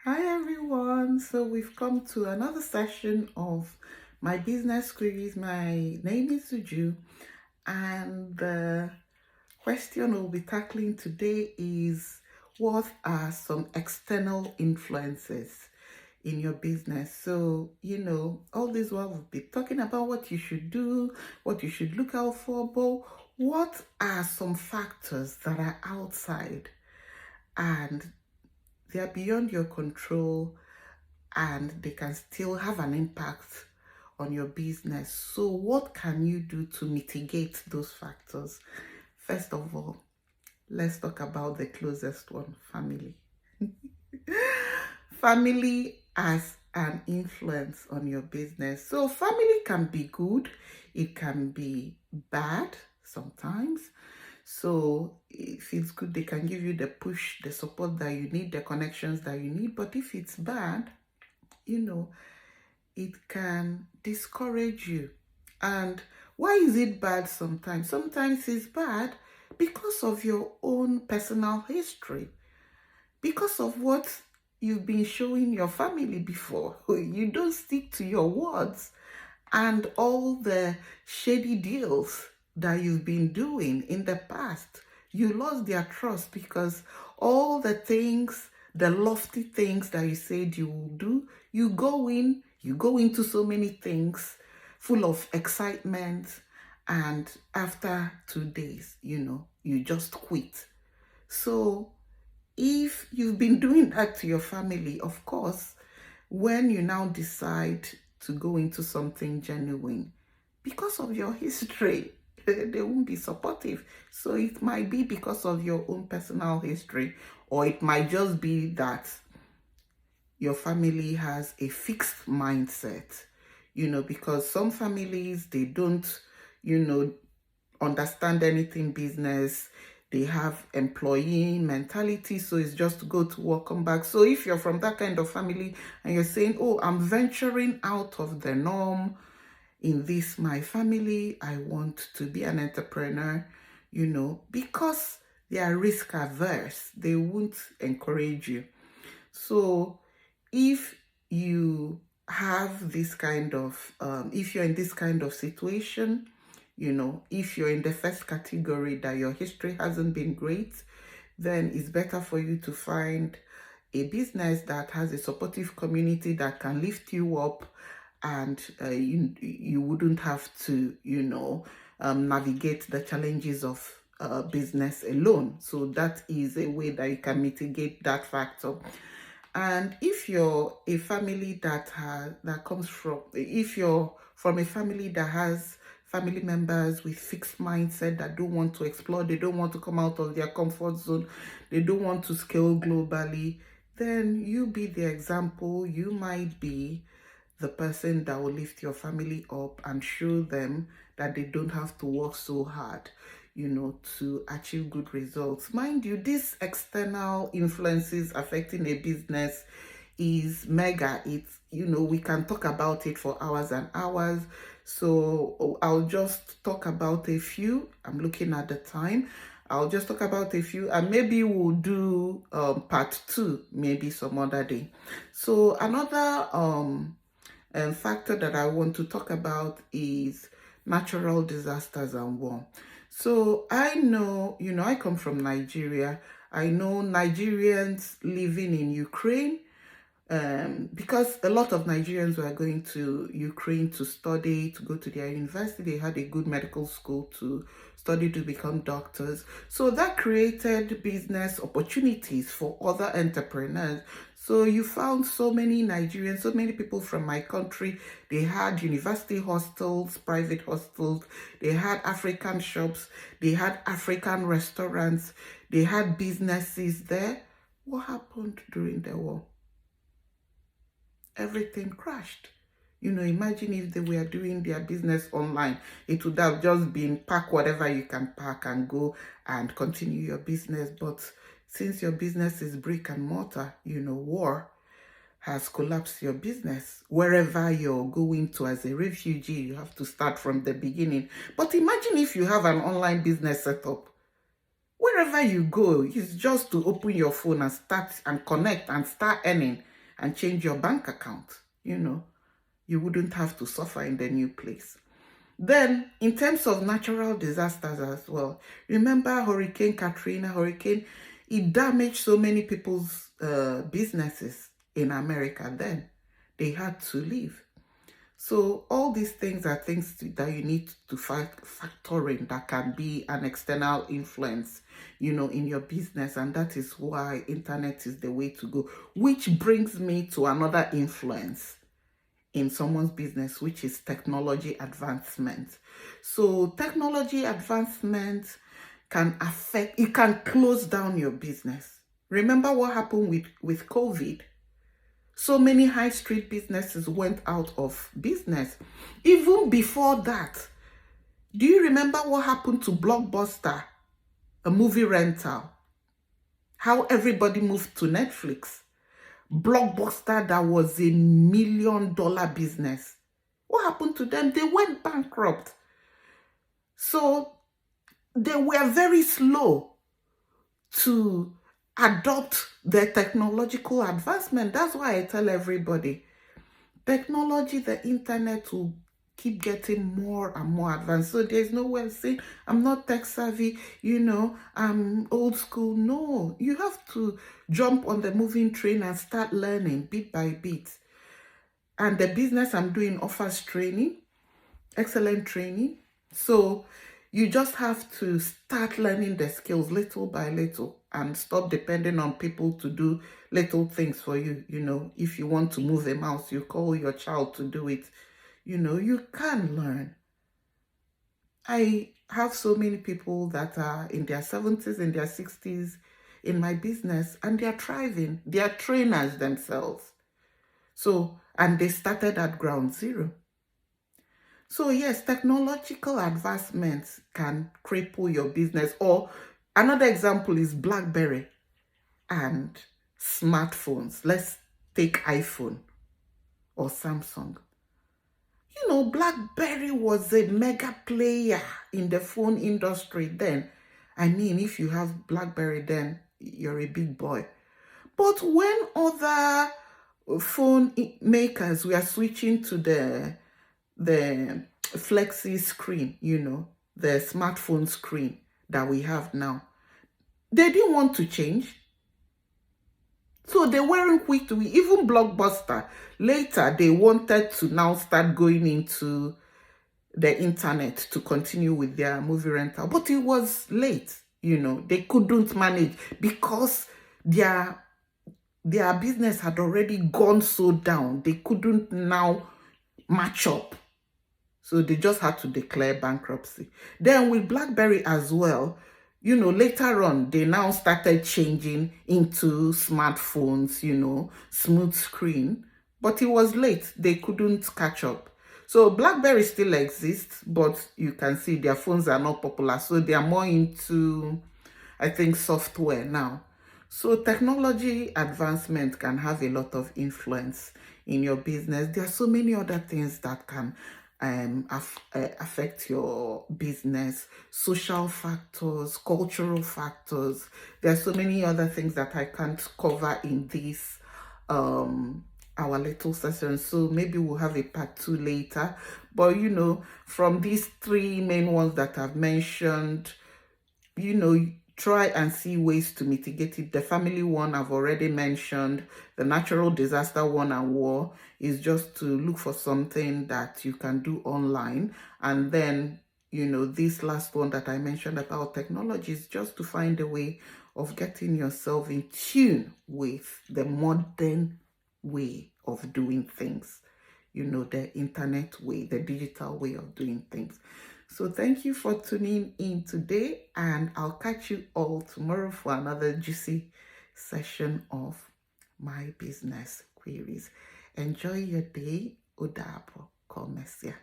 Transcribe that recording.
Hi everyone. So we've come to another session of my business queries. My name is Suju, and the question we'll be tackling today is what are some external influences in your business? So, all this while we'll be talking about what you should do, what you should look out for, but what are some factors that are outside and they are beyond your control and they can still have an impact on your business. So, what can you do to mitigate those factors? First of all, let's talk about the closest one, family. Family as an influence on your business. So, family can be good, it can be bad sometimes. So, if it's good, they can give you the push, the support that you need, the connections that you need. But if it's bad, you know, it can discourage you. And why is it bad sometimes? Sometimes it's bad because of your own personal history, because of what you've been showing your family before. You don't stick to your words, and all the shady deals that you've been doing in the past, you lost their trust because all the things, the lofty things that you said you will do, you go into so many things full of excitement, and after 2 days, you just quit. So if you've been doing that to your family, of course, when you now decide to go into something genuine, because of your history, they won't be supportive. So it might be because of your own personal history, or it might just be that your family has a fixed mindset, because some families, they don't, you know, understand anything business. They have employee mentality, so it's just to go to work, come back. So if you're from that kind of family and you're saying, oh, I'm venturing out of the norm in this my family, I want to be an entrepreneur, because they are risk averse, they won't encourage you. So if you have this kind of if you're in this kind of situation, if you're in the first category that your history hasn't been great, then it's better for you to find a business that has a supportive community that can lift you up, and you wouldn't have to, navigate the challenges of business alone. So that is a way that you can mitigate that factor. And if you're a family if you're from a family that has family members with fixed mindset that don't want to explore, they don't want to come out of their comfort zone, they don't want to scale globally, then you be the example. You might be the person that will lift your family up and show them that they don't have to work so hard, to achieve good results. Mind you, these external influences affecting a business is mega. It's, we can talk about it for hours and hours. So I'll just talk about a few. I'm looking at the time. I'll just talk about a few, and maybe we'll do part two, maybe some other day. So another factor that I want to talk about is natural disasters and war. So I know, I come from Nigeria. I know Nigerians living in Ukraine, because a lot of Nigerians were going to Ukraine to study, to go to their university. They had a good medical school to study to become doctors. So that created business opportunities for other entrepreneurs. So you found so many Nigerians, so many people from my country. They had university hostels, private hostels. They had African shops. They had African restaurants. They had businesses there. What happened during the war? Everything crashed. Imagine if they were doing their business online. It would have just been pack whatever you can pack and go and continue your business. But since your business is brick and mortar, war has collapsed your business. Wherever you're going to as a refugee, you have to start from the beginning. But imagine if you have an online business set up. Wherever you go, it's just to open your phone and start and connect and start earning. and change your bank account. You wouldn't have to suffer in the new place. Then, in terms of natural disasters as well, remember Hurricane Katrina, it damaged so many people's businesses in America then. They had to leave. So all these things are things that you need to factor in that can be an external influence, in your business. And that is why internet is the way to go. Which brings me to another influence in someone's business, which is technology advancement. So technology advancement can close down your business. Remember what happened with COVID? So many high street businesses went out of business. Even before that, do you remember what happened to Blockbuster, a movie rental? How everybody moved to Netflix. Blockbuster, that was a $1 million business. What happened to them? They went bankrupt. So they were very slow to adopt the technological advancement. That's why I tell everybody, technology, the internet will keep getting more and more advanced. So there's no way of saying, I'm not tech savvy, I'm old school. No, you have to jump on the moving train and start learning bit by bit. And the business I'm doing offers training, excellent training. So you just have to start learning the skills little by little and stop depending on people to do little things for you. If you want to move a mouse, you call your child to do it. You can learn. I have so many people that are in their 70s, in their 60s in my business, and they're thriving. They are trainers themselves. So, and they started at ground zero. So yes, technological advancements can cripple your business. Or another example is BlackBerry and smartphones. Let's take iPhone or Samsung. BlackBerry was a mega player in the phone industry then. I mean, if you have BlackBerry then, you're a big boy. But when other phone makers were switching to the flexi screen, the smartphone screen that we have now, they didn't want to change. So they weren't quick to even Blockbuster. Later, they wanted to now start going into the internet to continue with their movie rental. But it was late, they couldn't manage because their business had already gone so down. They couldn't now match up. So they just had to declare bankruptcy. Then with BlackBerry as well, later on, they now started changing into smartphones, smooth screen. But it was late. They couldn't catch up. So BlackBerry still exists, but you can see their phones are not popular. So they are more into, I think, software now. So technology advancement can have a lot of influence in your business. There are so many other things that can affect your business, social factors, cultural factors. There are so many other things that I can't cover in this our little session. So maybe we'll have a part 2 later. But from these 3 main ones that I've mentioned, try and see ways to mitigate it. The family one I've already mentioned. The natural disaster one and war is just to look for something that you can do online. And then, this last one that I mentioned about technology is just to find a way of getting yourself in tune with the modern way of doing things. The internet way, the digital way of doing things. So thank you for tuning in today, and I'll catch you all tomorrow for another juicy session of my business queries. Enjoy your day. Udabo. Komesia.